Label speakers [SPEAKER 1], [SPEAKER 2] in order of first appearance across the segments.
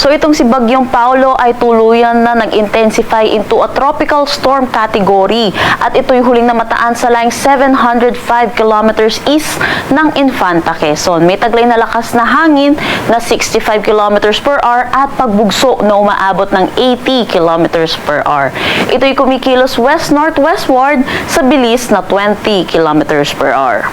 [SPEAKER 1] So itong si Bagyong Paolo ay tuluyan na nag-intensify into a tropical storm category at ito'y huling namataan sa laing 705 kilometers east ng Infanta, Quezon. May taglay na lakas na hangin na 65 kilometers per hour at pagbugso na umaabot ng 80 kilometers per hour. Ito'y kumikilos west-northwestward sa bilis na 20 kilometers per hour.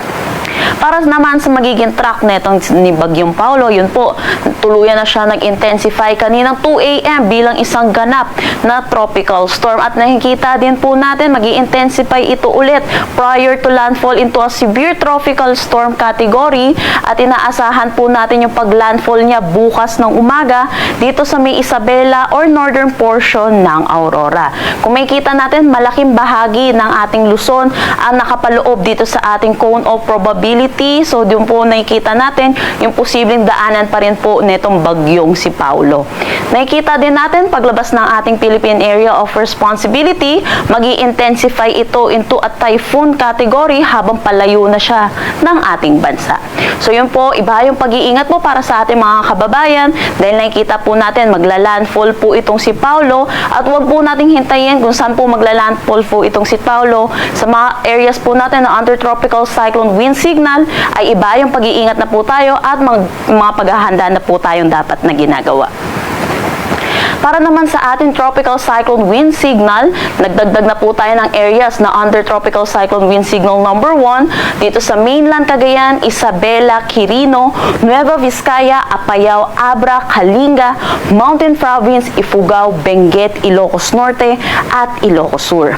[SPEAKER 1] Para naman sa magiging track netong ni Bagyong Paolo, yun po, tuluyan na siya nag-intensify kaninang 2 a.m. bilang isang ganap na tropical storm. At nakikita din po natin, mag-intensify ito ulit prior to landfall into a severe tropical storm category. At inaasahan po natin yung pag-landfall niya bukas ng umaga dito sa may Isabela or northern portion ng Aurora. Kung makikita natin, malaking bahagi ng ating Luzon ang nakapaloob dito sa ating cone of probability. So, doon po nakikita natin yung posibleng daanan pa rin po nitong bagyong si Paolo. Nakikita din natin paglabas ng ating Philippine Area of Responsibility, magi-intensify ito into a typhoon category habang palayo na siya ng ating bansa. So, yun po, iba yung pag-iingat mo para sa ating mga kababayan dahil nakikita po natin magla-landfall po itong si Paolo at huwag po nating hintayin kung saan po magla-landfall po itong si Paolo. Sa mga areas po natin na under tropical cyclone wind signal ay iba yung pag-iingat na po tayo at mga paghahanda na po tayong dapat na ginagawa. Para naman sa ating tropical cyclone wind signal, nagdagdag na po tayo ng areas na under tropical cyclone wind signal number 1 dito sa mainland Cagayan, Isabela, Quirino, Nueva Vizcaya, Apayao, Abra, Kalinga, Mountain Province, Ifugao, Benguet, Ilocos Norte at Ilocos Sur.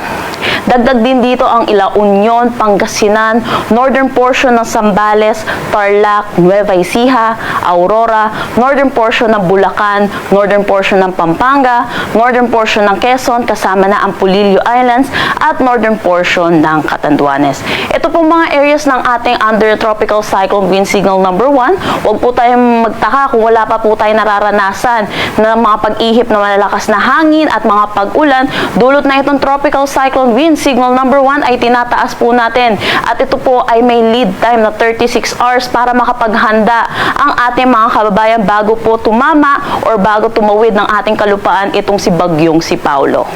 [SPEAKER 1] Dagdag din dito ang La Union, Pangasinan, northern portion ng Zambales, Tarlac, Nueva Ecija, Aurora, northern portion ng Bulacan, northern portion ng Pampanga, northern portion ng Quezon, kasama na ang Pulilio Islands, at northern portion ng Catanduanes. Ito po mga areas ng ating under tropical cyclone wind signal number 1. Huwag po tayong magtaka kung wala pa po tayong nararanasan ng mga pag-ihip na malalakas na hangin at mga pag-ulan. Dulot na itong tropical cyclone wind signal number 1 ay tinataas po natin. At ito po ay may lead time na 36 hours para makapaghanda ang ating mga kababayan bago po tumama or bago tumawid ng ating kalupaan itong si Bagyong si Paolo.